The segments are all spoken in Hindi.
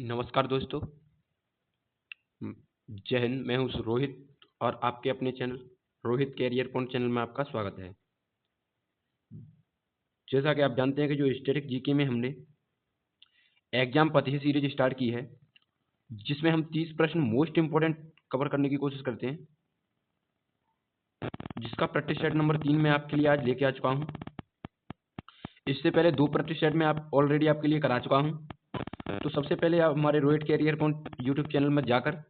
नमस्कार दोस्तों। म, जय हिंद। मैं हूं रोहित और आपके अपने channel Rohit Career Point channel में आपका स्वागत है। जैसा कि आप जानते हैं कि जो स्टैटिक जीके में हमने एग्जाम पथ सीरीज स्टार्ट की है, जिसमें हम 30 प्रश्न मोस्ट इंपोर्टेंट कवर करने की कोशिश करते हैं, जिसका प्रैक्टिस सेट नंबर 3 में आपके लिए आज लेके आ चुका हूं। इससे पहले 2 प्रैक्टिस सेट में आप ऑलरेडी आपके लिए करा चुका हूं। तो सबसे पहले आप हमारे Rohit Career Point YouTube channel में जाकर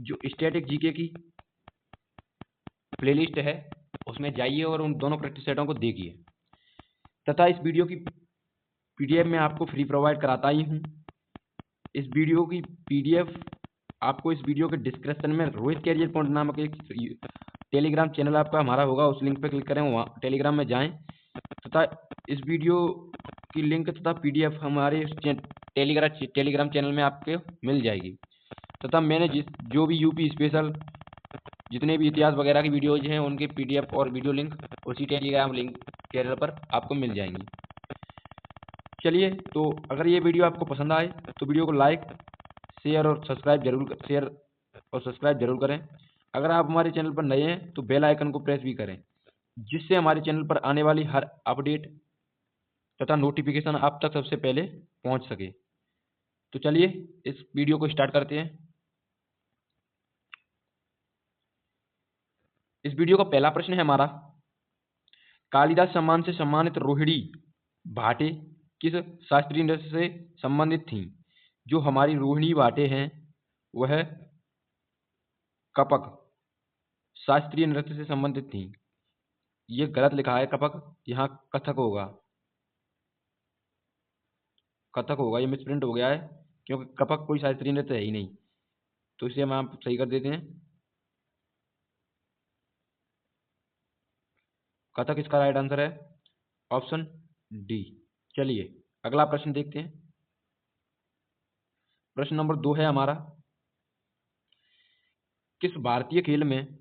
जो स्टैटिक जीके की प्लेलिस्ट है उसमें जाइए और उन दोनों प्रैक्टिस सेटों को देखिए, तथा इस वीडियो की पीडीएफ मैं आपको फ्री प्रोवाइड कराता ही हूँ। इस वीडियो की पीडीएफ आपको इस वीडियो के डिस्क्रिप्शन में रोहित कैरियर पॉइंट नामक एक टेलीग्राम चैनल आपका हमारा होगा, उस लिंक पर क्लिक करें, वहाँ टेलीग्राम में जाएं, तथा इस वीडियो की लिंक तथा पीडीएफ हमारे टेलीग्राम चैनल में आपके मिल जाएगी। तथा मैंने जो भी यूपी स्पेशल जितने भी इतिहास वगैरह की वीडियोज हैं उनके पीडीएफ और वीडियो लिंक उसी टेलीग्राम लिंक चैनल पर आपको मिल जाएंगी। चलिए, तो अगर ये वीडियो आपको पसंद आए तो वीडियो को लाइक शेयर और सब्सक्राइब जरूर करें। अगर आप हमारे चैनल पर नए हैं तो बेल आइकन को प्रेस भी करें, जिससे हमारे चैनल पर आने वाली हर अपडेट तथा नोटिफिकेशन आप तक सबसे पहले पहुंच सके। तो चलिए इस वीडियो को स्टार्ट करते हैं। इस वीडियो का पहला प्रश्न है हमारा, कालिदास सम्मान से सम्मानित रोहिणी भाटे किस शास्त्रीय नृत्य से संबंधित थीं? जो हमारी रोहिणी भाटे हैं वह कपक शास्त्रीय नृत्य से संबंधित थीं। ये गलत लिखा है कपक, यहाँ कथक होगा। ये मिसप्रिंट हो गया है, क्योंकि कपक कोई शास्त्रीय नृत्य है ही नहीं। तो इसे हम आप सही कर देते हैं। कथक इसका राइट आंसर है, ऑप्शन डी। चलिए अगला प्रश्न देखते हैं। प्रश्न नंबर 2 है हमारा, किस भारतीय खेल में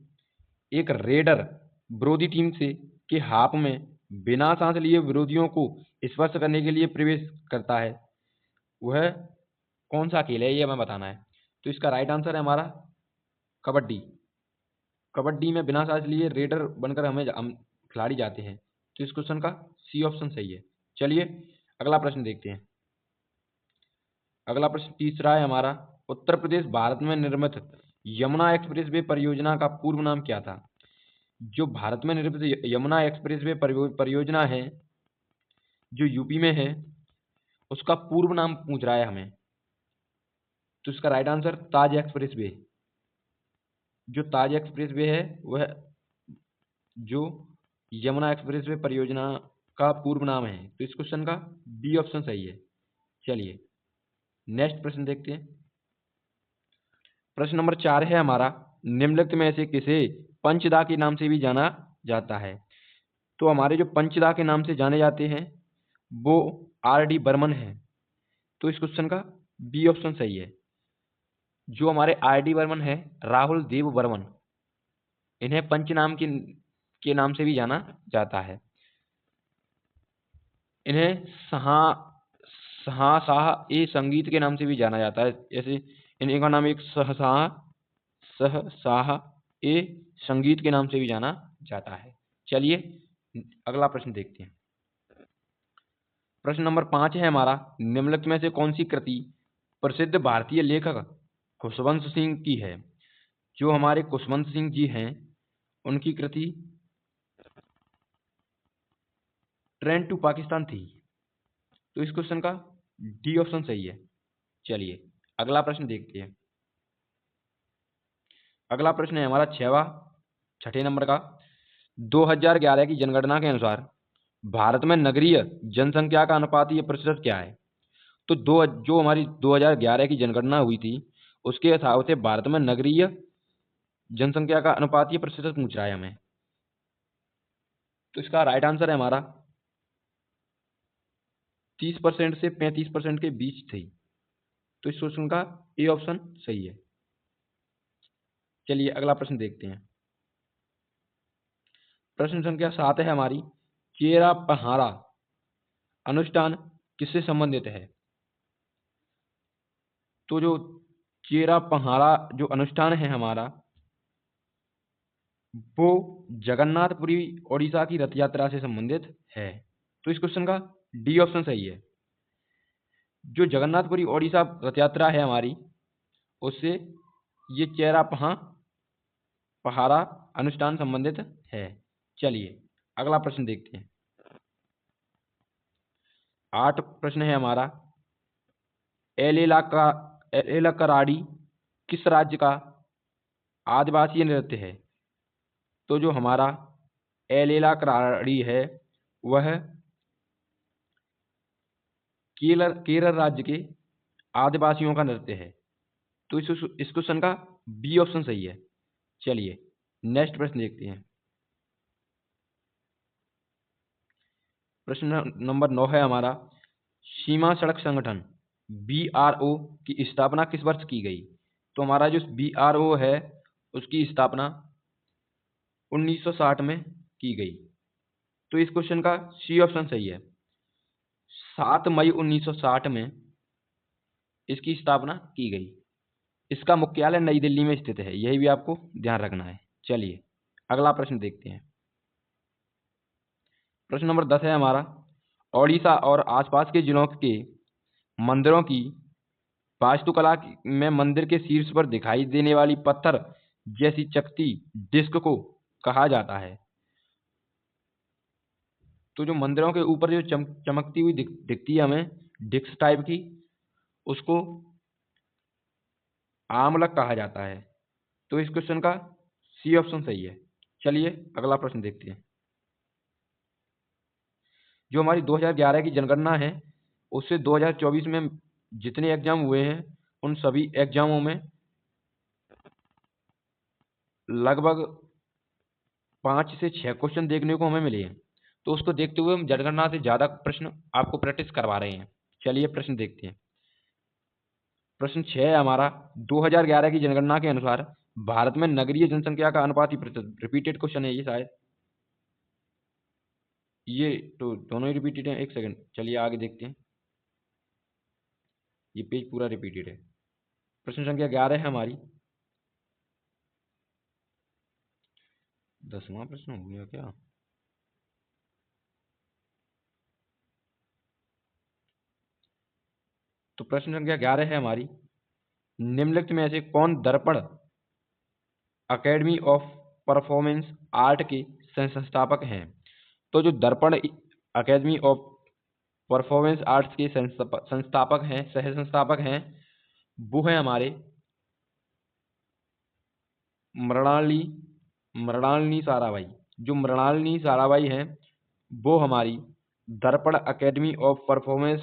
एक रेडर विरोधी टीम से के हाफ में बिना सांस लिए विरोधियों को स्पर्श करने के लिए प्रवेश करता है? वह कौन सा खेल है, ये हमें बताना है। तो इसका राइट आंसर है हमारा कबड्डी। कबड्डी में बिना सांस लिए रेडर बनकर हम खिलाड़ी जाते हैं। तो इस क्वेश्चन का सी ऑप्शन सही है। चलिए अगला प्रश्न देखते हैं। अगला प्रश्न तीसरा है हमारा, उत्तर प्रदेश भारत में निर्मित यमुना एक्सप्रेसवे परियोजना का पूर्व नाम क्या था? जो भारत में निर्मित यमुना एक्सप्रेसवे परियोजना है जो यूपी में है, उसका पूर्व नाम पूछ रहा है हमें। तो इसका राइट आंसर ताज एक्सप्रेसवे। जो ताज एक्सप्रेसवे है वह जो यमुना एक्सप्रेसवे परियोजना का पूर्व नाम है। तो इस क्वेश्चन का बी ऑप्शन सही है। चलिए नेक्स्ट प्रश्न देखते हैं। प्रश्न नंबर 4 है हमारा, निम्नलिखित में से किसे पंचदा के नाम से भी जाना जाता है? तो हमारे जो पंचदा के नाम से जाने जाते हैं वो आर.डी. बर्मन है। तो इस क्वेश्चन का बी ऑप्शन सही है। जो हमारे आर.डी. बर्मन है, राहुल देव बर्मन, इन्हें पंच नाम के नाम से भी जाना जाता है। इन्हें शाह ए संगीत के नाम से भी जाना जाता है। जैसे इनका नाम एक शाह ए संगीत के नाम से भी जाना जाता है। चलिए अगला प्रश्न देखते हैं। प्रश्न नंबर 5 है हमारा, निम्नलिखित में से कौन सी कृति प्रसिद्ध भारतीय लेखक खुशवंत सिंह की है? जो हमारे खुशवंत सिंह जी हैं उनकी कृति ट्रेन टू पाकिस्तान थी। तो इस क्वेश्चन का डी ऑप्शन सही है। चलिए अगला प्रश्न देखते हैं। अगला प्रश्न है हमारा छठे नंबर का, 2011 की जनगणना के अनुसार भारत में नगरीय जनसंख्या का अनुपातीय प्रतिशत क्या है? तो जो हमारी 2011 की जनगणना हुई थी उसके हिसाब से भारत में नगरीय जनसंख्या का अनुपातीय प्रतिशत पूछ रहा है हमें। तो इसका राइट आंसर है हमारा 30% से 35% के बीच थी। तो इस क्वेश्चन का ए ऑप्शन सही है। चलिए अगला प्रश्न देखते हैं। प्रश्न संख्या 7 है हमारी, चेरा पहाड़ा अनुष्ठान किससे संबंधित है? तो जो चेरा पहाड़ा जो अनुष्ठान है हमारा, वो जगन्नाथपुरी ओडिशा की रथ यात्रा से संबंधित है। तो इस क्वेश्चन का डी ऑप्शन सही है। जो जगन्नाथपुरी ओडिशा रथ यात्रा है हमारी, उससे ये चेरा पहाड़ा अनुष्ठान संबंधित है। चलिए अगला प्रश्न देखते हैं। 8 प्रश्न है हमारा। एलेलाकराडी किस राज्य का आदिवासी नृत्य है? तो जो हमारा एलेलाकराडी है वह केरल राज्य के आदिवासियों का नृत्य है। तो इस क्वेश्चन का बी ऑप्शन सही है। चलिए नेक्स्ट प्रश्न देखते हैं। प्रश्न नंबर 9 है हमारा। सीमा सड़क संगठन BRO की स्थापना किस वर्ष की गई? तो हमारा जो BRO है उसकी स्थापना 1960 में की गई। तो इस क्वेश्चन का सी ऑप्शन सही है। 7 मई 1960 में इसकी स्थापना की गई। इसका मुख्यालय नई दिल्ली में स्थित है, यही भी आपको ध्यान रखना है। चलिए अगला प्रश्न देखते हैं। प्रश्न नंबर 10 है हमारा। ओडिशा और आसपास के जिलों के मंदिरों की वास्तुकला में मंदिर के शीर्ष पर दिखाई देने वाली पत्थर जैसी चकती डिस्क को कहा जाता है। तो जो मंदिरों के ऊपर जो चमकती हुई दिखती है हमें डिस्क टाइप की, उसको आमलक कहा जाता है। तो इस क्वेश्चन का सी ऑप्शन सही है। चलिए अगला प्रश्न देखते हैं। जो हमारी 2011 की जनगणना है उससे 2024 में जितने एग्जाम हुए हैं उन सभी एग्जामों में लगभग 5 से 6 क्वेश्चन देखने को हमें मिले हैं। तो उसको देखते हुए हम जनगणना से ज़्यादा प्रश्न आपको प्रैक्टिस करवा रहे हैं। चलिए प्रश्न देखते हैं। प्रश्न 6 है हमारा। 2011 की जनगणना के अनुसार भारत में नगरीय जनसंख्या का अनुपाती प्रतिशत। रिपीटेड क्वेश्चन है ये शायद, ये तो दोनों ही रिपीटेड हैं। एक सेकंड, चलिए आगे देखते हैं। ये पेज पूरा रिपीटेड है। प्रश्न संख्या 11 है हमारी। 10वां प्रश्न हो गया क्या? तो प्रश्न संख्या 11 है हमारी। निम्नलिखित में से कौन दर्पण अकेडमी ऑफ परफॉर्मेंस आर्ट के सह संस्थापक हैं? तो जो दर्पण अकेडमी ऑफ परफॉर्मेंस आर्ट्स के संस्थापक हैं, सह संस्थापक हैं, वो हैं हमारे मृणालिनी साराभाई। जो मृणालिनी साराभाई हैं वो हमारी दर्पण अकेडमी ऑफ परफॉर्मेंस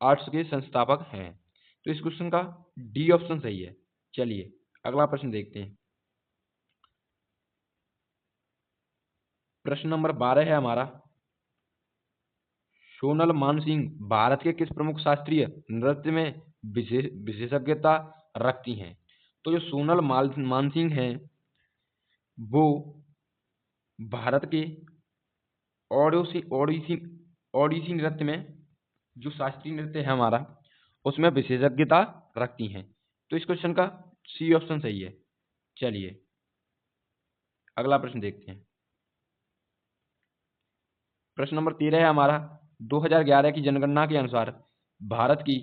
आर्ट्स के संस्थापक हैं। तो इस क्वेश्चन का डी ऑप्शन सही है। चलिए अगला प्रश्न देखते हैं। प्रश्न नंबर 12 है हमारा। सोनल मानसिंह भारत के किस प्रमुख शास्त्रीय नृत्य में विशेषज्ञता रखती हैं? तो जो सोनल मानसिंह हैं वो भारत के ओडिसी नृत्य में, जो शास्त्रीय नृत्य है हमारा, उसमें विशेषज्ञता रखती हैं। तो इस क्वेश्चन का सी ऑप्शन सही है। चलिए अगला प्रश्न देखते हैं। प्रश्न नंबर 13 है हमारा। 2011 की जनगणना के अनुसार भारत की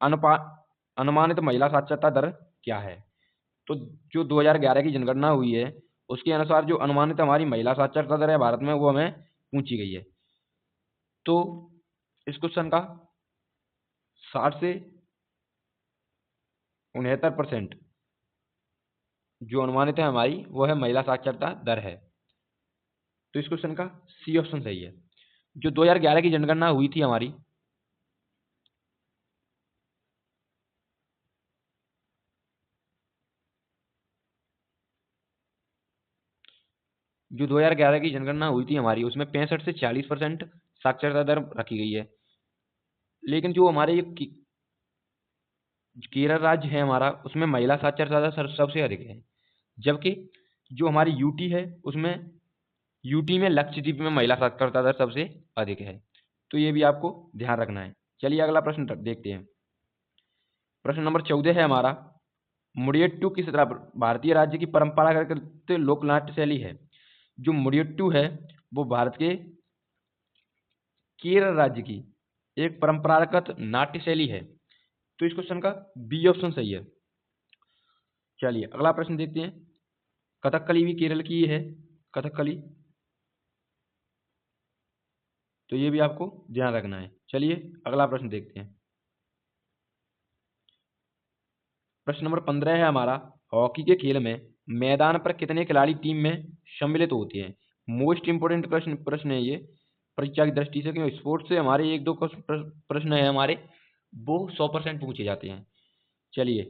अनुमानित महिला साक्षरता दर क्या है? तो जो 2011 की जनगणना हुई है उसके अनुसार जो अनुमानित हमारी महिला साक्षरता दर है भारत में, वो हमें पूछी गई है। तो इस क्वेश्चन का 60 से 69% जो अनुमानित है हमारी, वो है महिला साक्षरता दर है। तो इस क्वेश्चन का सी ऑप्शन सही है। जो 2011 की जनगणना हुई थी हमारी, जो 2011 की जनगणना हुई थी हमारी, उसमें 65 से 40% साक्षरता दर रखी गई है। लेकिन जो हमारे ये केरल राज्य है हमारा, उसमें महिला साक्षरता दर सबसे अधिक है। जबकि जो हमारी यूटी है उसमें, यूटी में लक्षद्वीप में महिला साक्षरता दर सबसे अधिक है। तो ये भी आपको ध्यान रखना है। चलिए अगला प्रश्न देखते हैं। प्रश्न नंबर 14 है हमारा, मुडियट्टू किस भारतीय राज्य की परंपरागत लोक नाट्य शैली है? जो मुडियट्टू है वो भारत के केरल राज्य की एक परंपरागत नाट्य शैली है। तो इस क्वेश्चन का बी ऑप्शन सही है। चलिए अगला प्रश्न देखते हैं। कथकली भी केरल की ही है, कथकली, तो ये भी आपको ध्यान रखना है। चलिए अगला प्रश्न देखते हैं। प्रश्न नंबर 15 है हमारा, हॉकी के खेल में मैदान पर कितने खिलाड़ी टीम में सम्मिलित होते हैं? मोस्ट इंपोर्टेंट प्रश्न है ये परीक्षा की दृष्टि से, क्योंकि स्पोर्ट्स से हमारे एक दो प्रश्न है हमारे वो 100% पूछे जाते हैं। चलिए,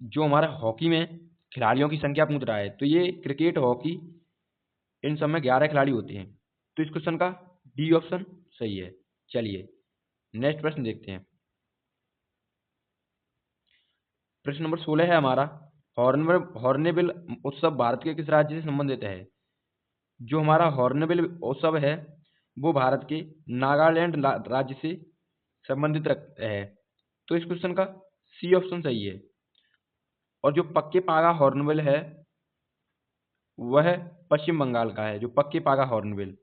जो हमारा हॉकी में खिलाड़ियों की संख्या पूछ रहा है, तो ये क्रिकेट, हॉकी, इन सब में 11 खिलाड़ी होते हैं। तो इस क्वेश्चन का डी ऑप्शन सही है। चलिए नेक्स्ट प्रश्न देखते हैं। प्रश्न नंबर 16 है हमारा, हॉर्नबिल उत्सव भारत के किस राज्य से संबंधित है? जो हमारा हॉर्नबिल उत्सव है वो भारत के नागालैंड राज्य से संबंधित है। तो इस क्वेश्चन का सी ऑप्शन सही है। और जो पक्के पागा हॉर्नबिल है वह पश्चिम बंगाल का है, जो पक्के पागा हॉर्नबिल,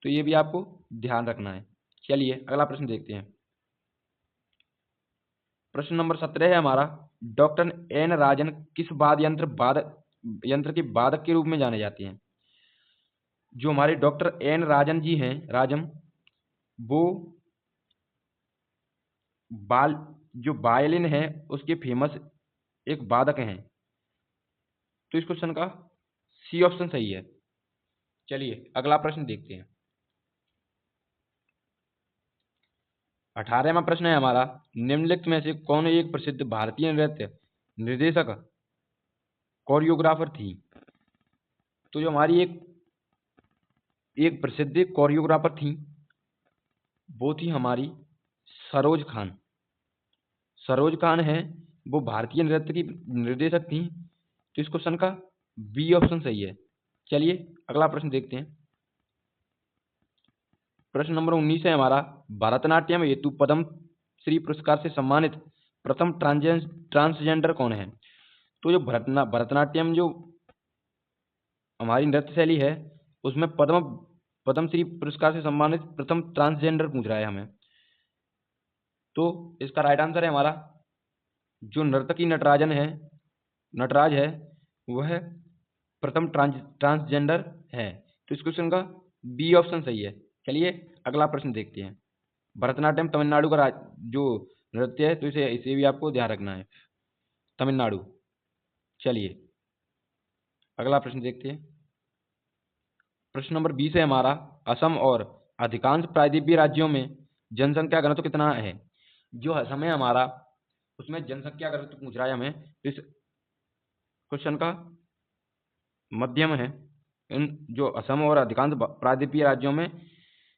तो ये भी आपको ध्यान रखना है। चलिए अगला प्रश्न देखते हैं। प्रश्न नंबर 17 है हमारा, डॉक्टर एन राजन किस यंत्र के वादक के रूप में जाने जाते हैं? जो हमारे डॉक्टर एन राजन जी हैं, वो जो वायलिन है उसके फेमस एक वादक हैं। तो इस क्वेश्चन का सी ऑप्शन सही है। चलिए अगला प्रश्न देखते हैं। 18वां प्रश्न है हमारा, निम्नलिखित में से कौन एक प्रसिद्ध भारतीय नृत्य निर्देशक कोरियोग्राफर थी? तो जो हमारी एक प्रसिद्ध कोरियोग्राफर थी वो थी हमारी सरोज खान। सरोज खान है वो भारतीय नृत्य की निर्देशक थी। तो इस क्वेश्चन का बी ऑप्शन सही है। चलिए अगला प्रश्न देखते हैं। प्रश्न नंबर 19 है हमारा, भरतनाट्यम हेतु पद्म श्री पुरस्कार से सम्मानित प्रथम ट्रांसजेंडर कौन है? तो जो भरतनाट्यम जो हमारी नृत्य शैली है उसमें पद्मश्री पुरस्कार से सम्मानित प्रथम ट्रांसजेंडर पूछ रहा है हमें। तो इसका राइट आंसर है हमारा, जो नर्तकी नटराज है वह प्रथम ट्रांसजेंडर है। तो इस क्वेश्चन का बी ऑप्शन सही है। चलिए अगला प्रश्न देखते हैं। भरतनाट्यम तमिलनाडु का जो नृत्य है, तो इसे भी आपको ध्यान रखना है, तमिलनाडु। चलिए अगला प्रश्न देखते हैं। प्रश्न नंबर 20 है हमारा, असम और अधिकांश प्रायद्वीपीय राज्यों में जनसंख्या घनत्व कितना है? जो असम है हमारा उसमें जनसंख्या घनत्व पूछ रहा है हमें। तो इस क्वेश्चन का मध्यम है। इन जो असम और अधिकांश प्रायद्वीपीय राज्यों में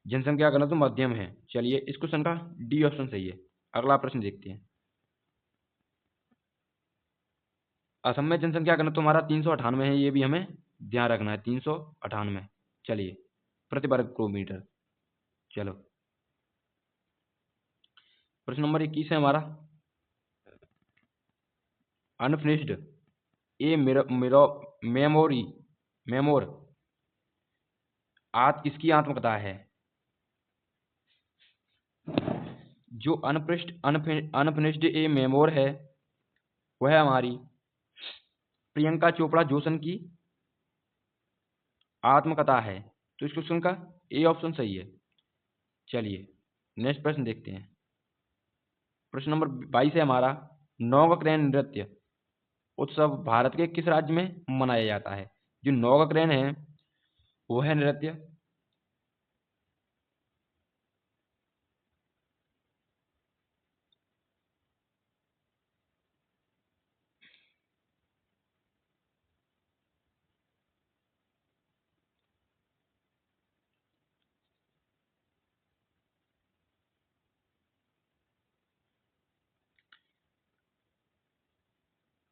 जनसंख्या घनत्व मध्यम है। चलिए इस क्वेश्चन का डी ऑप्शन सही है। अगला प्रश्न देखते हैं। असम में जनसंख्या घनत्व हमारा 398 है, ये भी हमें ध्यान रखना है, 398। चलिए प्रति वर्ग किलोमीटर। चलो प्रश्न नंबर 21 है हमारा, अनफिनिश्ड ए मेमोर किसकी आत्मकथा है? जो अनफिनिश्ड ए मेमोर है वह हमारी प्रियंका चोपड़ा जोशन की आत्मकथा है। तो इस क्वेश्चन का ए ऑप्शन सही है। चलिए नेक्स्ट प्रश्न देखते हैं। प्रश्न नंबर 22 है हमारा, नौकाक्रयन नृत्य उत्सव भारत के किस राज्य में मनाया जाता है? जो नौकाक्रयन है वह नृत्य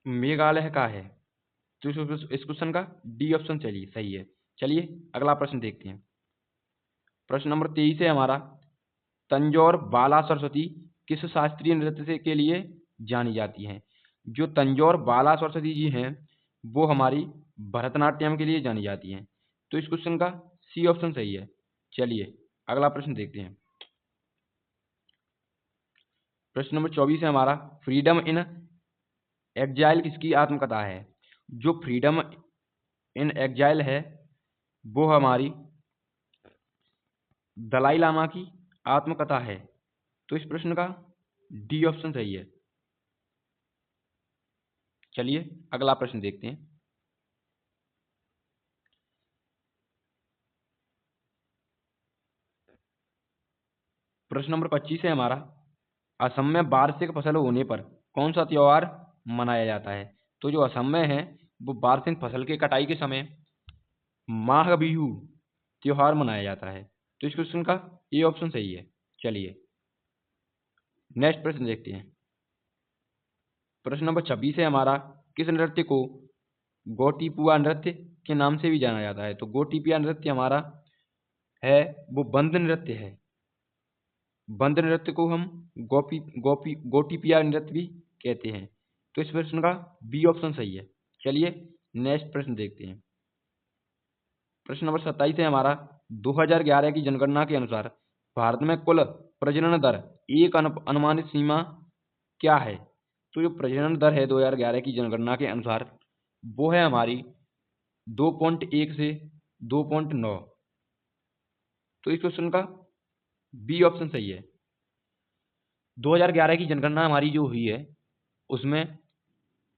मेघालय का है। तो इस क्वेश्चन का डी ऑप्शन चलिए सही है। चलिए अगला प्रश्न देखते हैं। प्रश्न नंबर 23 है हमारा, तंजौर बाला सरस्वती किस शास्त्रीय नृत्य के लिए जानी जाती हैं। जो तंजौर बाला सरस्वती जी हैं वो हमारी भरतनाट्यम के लिए जानी जाती हैं। तो इस क्वेश्चन का सी ऑप्शन सही है। चलिए अगला प्रश्न देखते हैं। प्रश्न नंबर 24 है हमारा, फ्रीडम इन एग्जाइल किसकी आत्मकथा है? जो फ्रीडम इन एग्जाइल है वो हमारी दलाई लामा की आत्मकथा है। तो इस प्रश्न का डी ऑप्शन सही है। चलिए अगला प्रश्न देखते हैं। प्रश्न नंबर 25 है हमारा, असम में वार्षिक फसल होने पर कौन सा त्योहार मनाया जाता है? तो जो असम में है वो वार्षिक फसल के कटाई के समय माघ बिहू त्योहार मनाया जाता है। तो इस क्वेश्चन का ए ऑप्शन सही है। चलिए नेक्स्ट प्रश्न देखते हैं। प्रश्न नंबर 26 है हमारा, किस नृत्य को गोटीपुआ नृत्य के नाम से भी जाना जाता है? तो गोटीपुआ नृत्य हमारा है वो बंद नृत्य है। बंद नृत्य को हम गोटीपुआ नृत्य भी कहते हैं। तो इस प्रश्न का बी ऑप्शन सही है। चलिए नेक्स्ट प्रश्न देखते हैं। प्रश्न नंबर 27 है हमारा, 2011 की जनगणना के अनुसार भारत में कुल प्रजनन दर एक अनुमानित सीमा क्या है? तो जो प्रजनन दर है 2011 की जनगणना के अनुसार वो है हमारी 2.1 से 2.9। तो इस क्वेश्चन का बी ऑप्शन सही है। 2011 की जनगणना हमारी जो हुई है उसमें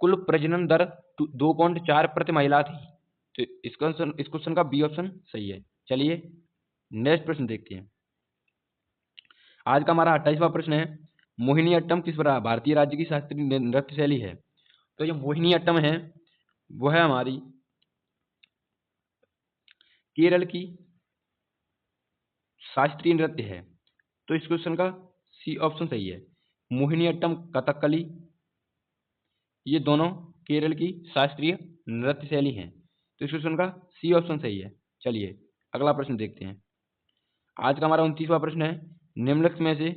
कुल प्रजनन दर 2.4 प्रति महिला थी। तो इस क्वेश्चन का बी ऑप्शन सही है। चलिए नेक्स्ट प्रश्न देखते हैं। आज का हमारा 28वां प्रश्न है, मोहिनी अट्टम किस भारतीय राज्य की शास्त्रीय नृत्य शैली है? तो जो मोहिनी अट्टम है वो है हमारी केरल की शास्त्रीय नृत्य है। तो इस क्वेश्चन का सी ऑप्शन सही है। मोहिनी अट्टम, कथकली ये दोनों केरल की शास्त्रीय नृत्य शैली हैं। तो इस क्वेश्चन का सी ऑप्शन सही है। चलिए अगला प्रश्न देखते हैं। आज का हमारा 29वां प्रश्न है, निम्नलिखित में से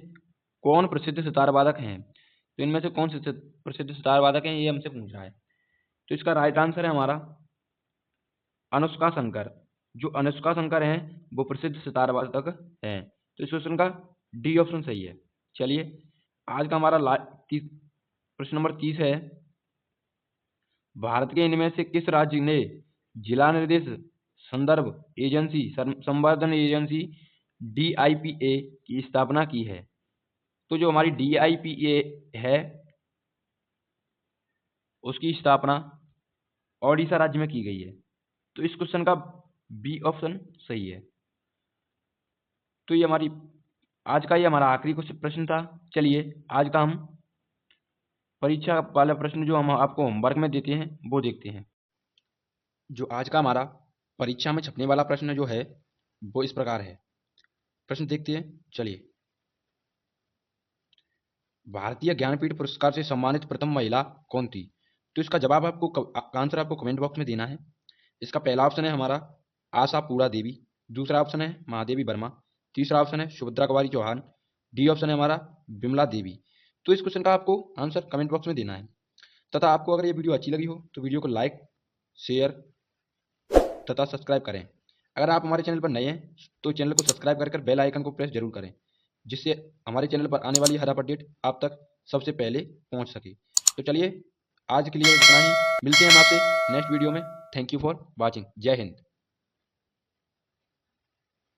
कौन प्रसिद्ध सितार वादक हैं? तो इनमें से कौन से प्रसिद्ध सितार वादक हैं ये हमसे पूछ रहा है। तो इसका राइट आंसर है हमारा अनुष्का शंकर। जो अनुष्का शंकर हैं वो प्रसिद्ध सितार वादक हैं। तो इस क्वेश्चन का डी ऑप्शन सही है। चलिए आज का हमारा प्रश्न नंबर 30 है, भारत के इनमें से किस राज्य ने जिला निर्देश संदर्भ एजेंसी संवर्धन एजेंसी DIPA की स्थापना की है? तो जो हमारी DIPA है उसकी स्थापना ओडिशा राज्य में की गई है। तो इस क्वेश्चन का बी ऑप्शन सही है। तो ये हमारा आखिरी क्वेश्चन प्रश्न था। चलिए आज का हम परीक्षा वाला प्रश्न जो हम आपको होमवर्क में देते हैं वो देखते हैं। जो आज का हमारा परीक्षा में छपने वाला प्रश्न जो है वो इस प्रकार है। प्रश्न देखते हैं। चलिए, भारतीय ज्ञानपीठ पुरस्कार से सम्मानित प्रथम महिला कौन थी? तो इसका जवाब आंसर आपको कमेंट बॉक्स में देना है। इसका पहला ऑप्शन है हमारा आशापुरा देवी, दूसरा ऑप्शन है महादेवी वर्मा, तीसरा ऑप्शन है सुभद्रा कुमारी चौहान, डी ऑप्शन है हमारा विमला देवी। तो इस क्वेश्चन का आपको आंसर कमेंट बॉक्स में देना है। तथा आपको अगर ये वीडियो अच्छी लगी हो तो वीडियो को लाइक, शेयर तथा सब्सक्राइब करें। अगर आप हमारे चैनल पर नए हैं तो चैनल को सब्सक्राइब कर बेल आइकन को प्रेस जरूर करें, जिससे हमारे चैनल पर आने वाली हर अपडेट आप तक सबसे पहले पहुंच सके। तो चलिए आज के लिए इतना ही, मिलते हैं हम आपसे नेक्स्ट वीडियो में। Thank you for watching. जय हिंद।